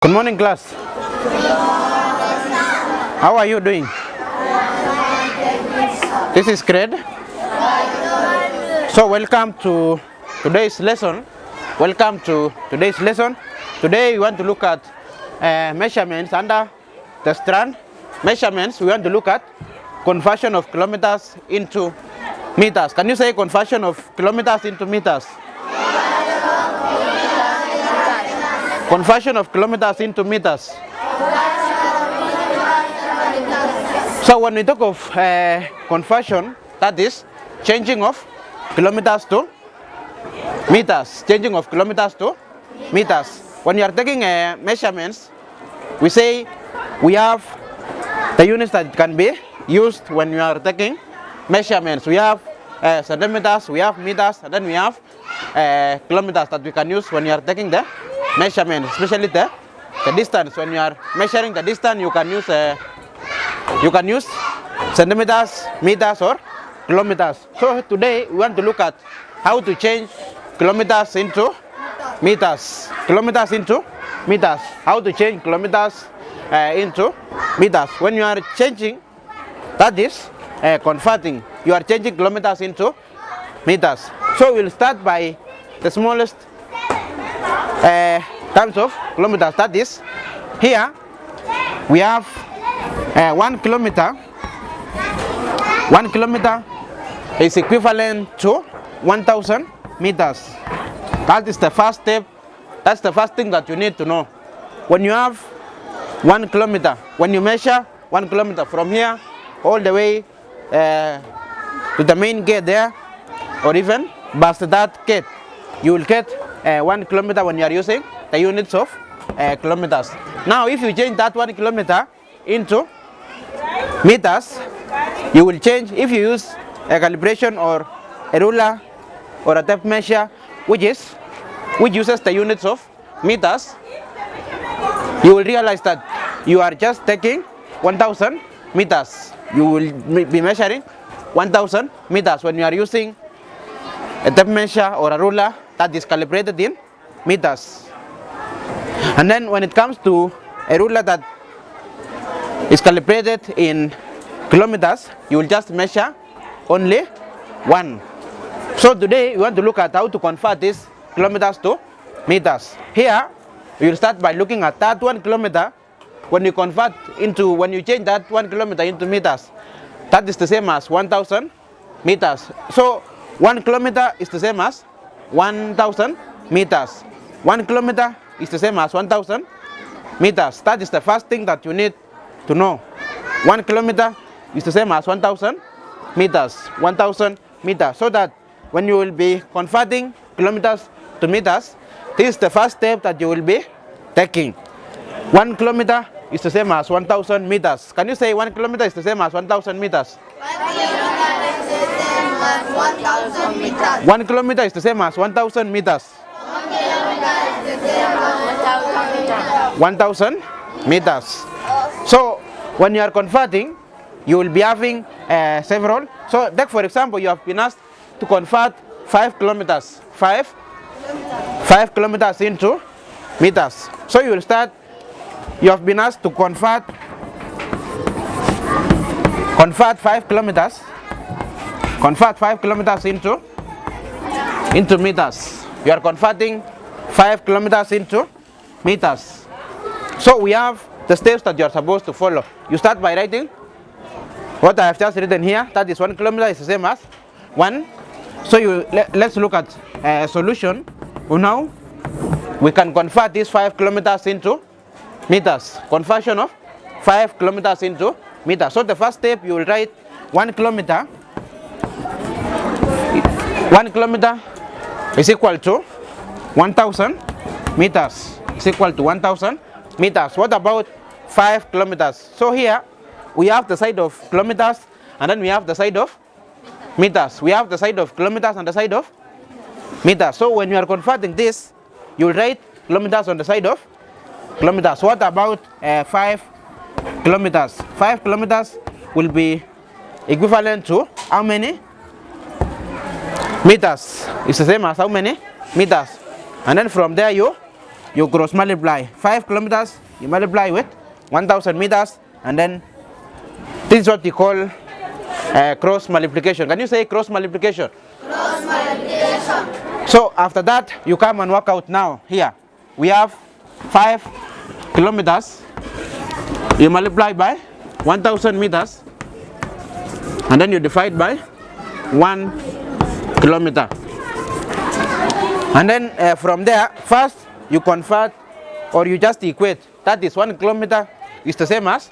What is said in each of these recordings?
Good morning, class. How are you doing? This is grade. So welcome to today's lesson. Welcome to today's lesson. Today we want to look at measurements under the strand. Measurements, we want to look at conversion of kilometers into meters. Can you say conversion of kilometers into meters? Conversion of kilometers into meters. So when we talk of conversion, that is changing of kilometers to meters. Changing of kilometers to meters. When you are taking measurements, we say we have the units that can be used when you are taking measurements. We have centimeters, we have meters, and then we have kilometers that we can use when you are taking the measurement, especially the distance. When you are measuring the distance, you can use centimeters, meters, or kilometers. So today we want to look at how to change kilometers into meters. Kilometers into meters. How to change kilometers into meters. When you are changing, that is converting. You are changing kilometers into meters. So we'll start by the smallest terms of kilometers. That is, here we have 1 kilometer. 1 kilometer is equivalent to 1,000 meters. That is the first step. That's the first thing that you need to know. When you have 1 kilometer, when you measure 1 kilometer from here all the way to the main gate there, or even past that gate, you will get 1 kilometer when you are using the units of kilometers. Now if you change that 1 kilometer into meters, you will change. If you use a calibration or a ruler or a tape measure which uses the units of meters, you will realize that you are just taking 1,000 meters. You will be measuring 1,000 meters when you are using a tape measure or a ruler that is calibrated in meters. And then when it comes to a ruler that is calibrated in kilometers, you will just measure only 1. So today we want to look at how to convert these kilometers to meters. Here we will start by looking at that 1 kilometer. When you change that 1 kilometer into meters, that is the same as 1,000 meters. So 1 kilometer is the same as 1,000 meters. 1 kilometer is the same as 1,000 meters. That is the first thing that you need to know. 1 kilometer is the same as 1,000 meters. 1,000 meters. So that when you will be converting kilometers to meters, this is the first step that you will be taking. 1 kilometer is the same as 1,000 meters. Can you say 1 kilometer is the same as 1,000 meters? 1 kilometer is the same as 1,000 meters. 1,000 meters. So when you are converting, you will be having several. So take for example, you have been asked to convert 5 kilometers. 5 kilometers into meters. So you will start. You have been asked to convert 5 kilometers. Convert 5 kilometers into meters. You are converting 5 kilometers into meters. So we have the steps that you are supposed to follow. You start by writing what I have just written here. That is 1 kilometer is the same as 1. So let's look at a solution. Now we can convert these 5 kilometers into meters. Conversion of 5 kilometers into meters. So the first step, you will write 1 kilometer. 1 kilometer is equal to 1,000 meters. Is equal to 1,000 meters. What about 5 kilometers? So here we have the side of kilometers and then we have the side of meters. We have the side of kilometers and the side of meters. So when you are converting this, you will write kilometers on the side of kilometers. What about 5 kilometers? 5 kilometers will be equivalent to how many meters? It's the same as how many meters? And then from there you you cross multiply 5 kilometers, you multiply with 1000 meters, and then this is what we call cross multiplication. Can you say cross multiplication? Cross multiplication. So after that, you come and work out now. Here we have 5 kilometers, you multiply by 1000 meters, and then you divide by 1 kilometer. And then from there, first you convert or you just equate. That is 1 kilometer is the same as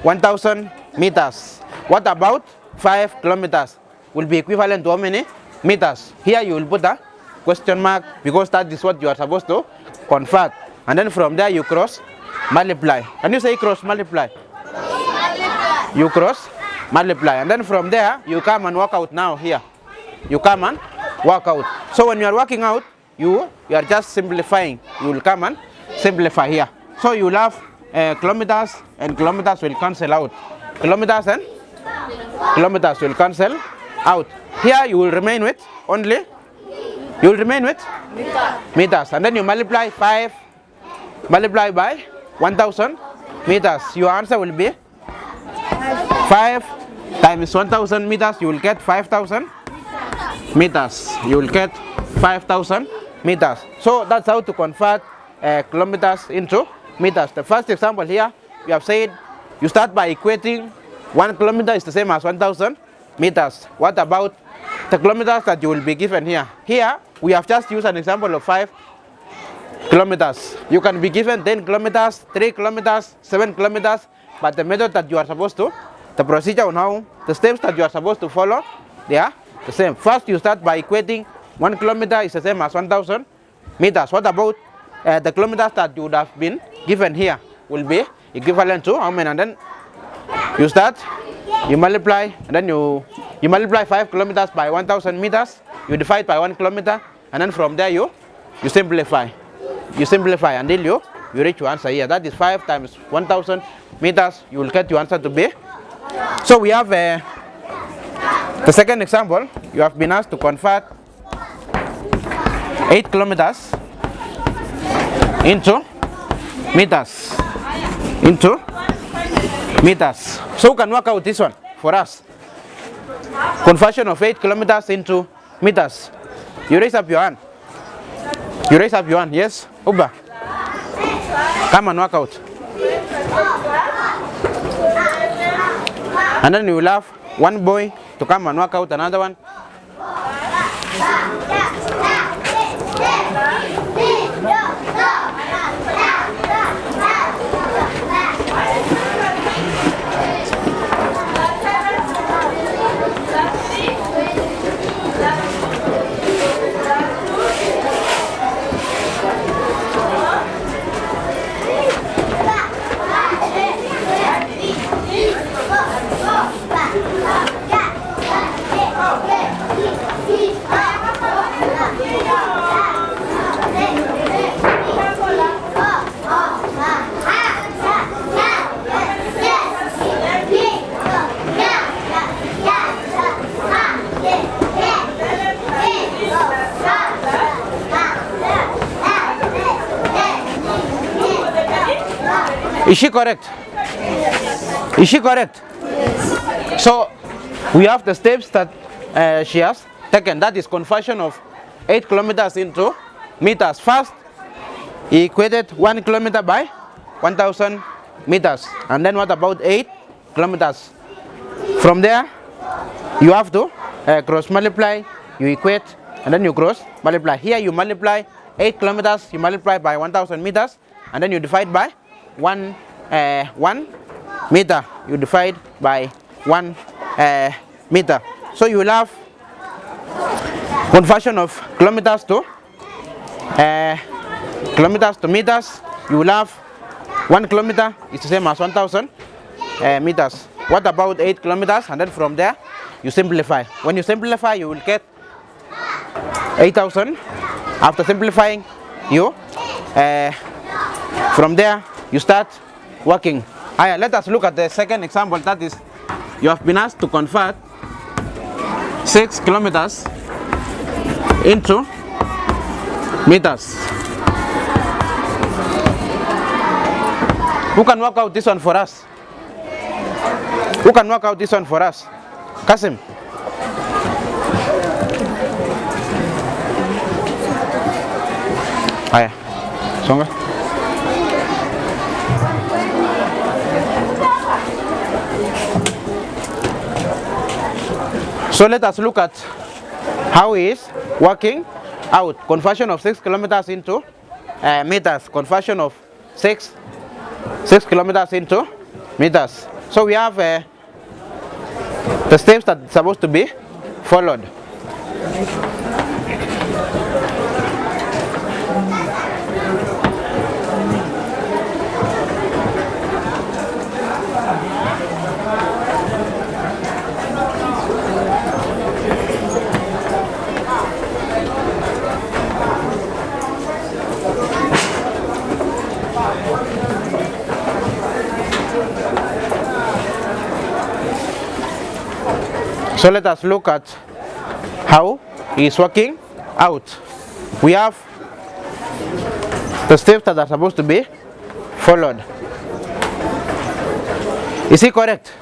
1000 meters. What about 5 kilometers? Will be equivalent to how many meters? Here you will put a question mark because that is what you are supposed to convert. And then from there you cross multiply. Can you say cross multiply? You cross multiply. And then from there you come and work out now here. You come and work out. So when you are working out, you are just simplifying. You will come and simplify here. So you will have kilometers and kilometers will cancel out. Kilometers and kilometers will cancel out. Here you will remain with only, you will remain with meters. And then you multiply 5, multiply by 1000 meters. Your answer will be 5 times 1000 meters. You will get 5000 meters. You will get 5000 meters. So that's how to convert kilometers into meters. The first example here, we have said you start by equating 1 kilometer is the same as 1000 meters. What about the kilometers that you will be given here? Here we have just used an example of 5 kilometers. You can be given 10 kilometers, 3 kilometers, 7 kilometers, but the method that you are supposed to, the procedure on how, the steps that you are supposed to follow, they are the same. First you start by equating 1 kilometer is the same as 1000 meters. What about the kilometers that you would have been given here will be equivalent to how many? And then you start, you multiply, and then you multiply 5 kilometers by 1000 meters, you divide by 1 kilometer, and then from there you simplify. You simplify until you reach your answer here. That is 5 times 1000 meters. You will get your answer to be. So we have the second example. You have been asked to convert 8 kilometers into meters. Into meters. So we can work out this one for us. Conversion of 8 kilometers into meters. You raise up your hand. You raise up your hand. Yes? Uba. Come and work out. And then you will have one boy to come and work out another one. Is she correct? Yes. Is she correct? Yes. So we have the steps that she has taken. That is conversion of 8 kilometers into meters. First, he equated 1 kilometer by 1000 meters. And then what about 8 kilometers? From there, you have to cross multiply, you equate, and then you cross multiply. Here you multiply 8 kilometers, you multiply by 1000 meters, and then you divide by 1 meter. You divide by 1 meter. So you will have conversion of kilometers to meters. You will have 1 kilometer is the same as 1000 meters. What about 8 kilometers? And then from there you simplify. When you simplify, you will get 8000. After simplifying, you from there you start working. Let us look at the second example. That is, you have been asked to convert 6 kilometers into meters. Who can work out this one for us? Who can work out this one for us? Kasim. Aya. Songa. So let us look at how he is working out conversion of 6 kilometers into meters. Conversion of 6 kilometers into meters. So we have the steps that are supposed to be followed. So let us look at how he is working out. We have the steps that are supposed to be followed. Is he correct?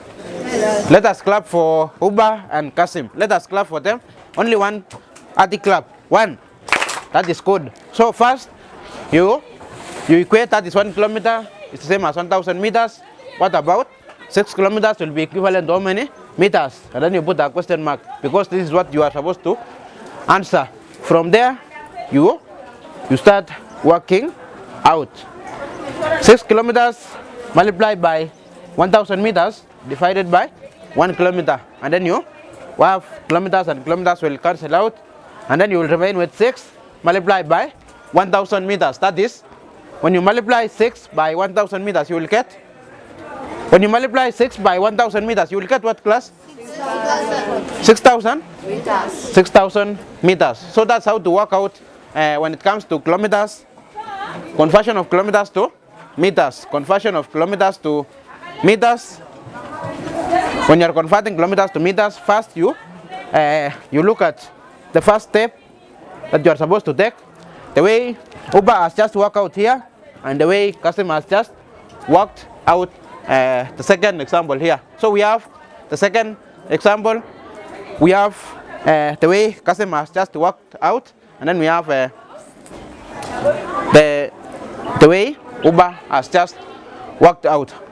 Yes. Let us clap for Uba and Kasim. Let us clap for them. Only one at the clap. One. That is good. So first, you equate that is 1 kilometer. It's the same as 1,000 meters. What about 6 kilometers will be equivalent to how many meters? And then you put a question mark because this is what you are supposed to answer. From there, you start working out. 6 kilometers multiplied by 1,000 meters divided by 1 kilometer. And then you have kilometers and kilometers will cancel out. And then you will remain with 6 multiplied by 1,000 meters. That is, when you multiply 6 by 1,000 meters, you will get. When you multiply 6 by 1,000 meters, you will get what class? 6,000 meters. 6,000 meters. So that's how to work out when it comes to kilometers. Conversion of kilometers to meters. Conversion of kilometers to meters. When you are converting kilometers to meters, first you look at the first step that you are supposed to take. The way Uba has just worked out here, and the way Kasim has just worked out the second example here. So we have the second example. We have the way Kasim has just worked out, and then we have the way Uba has just worked out.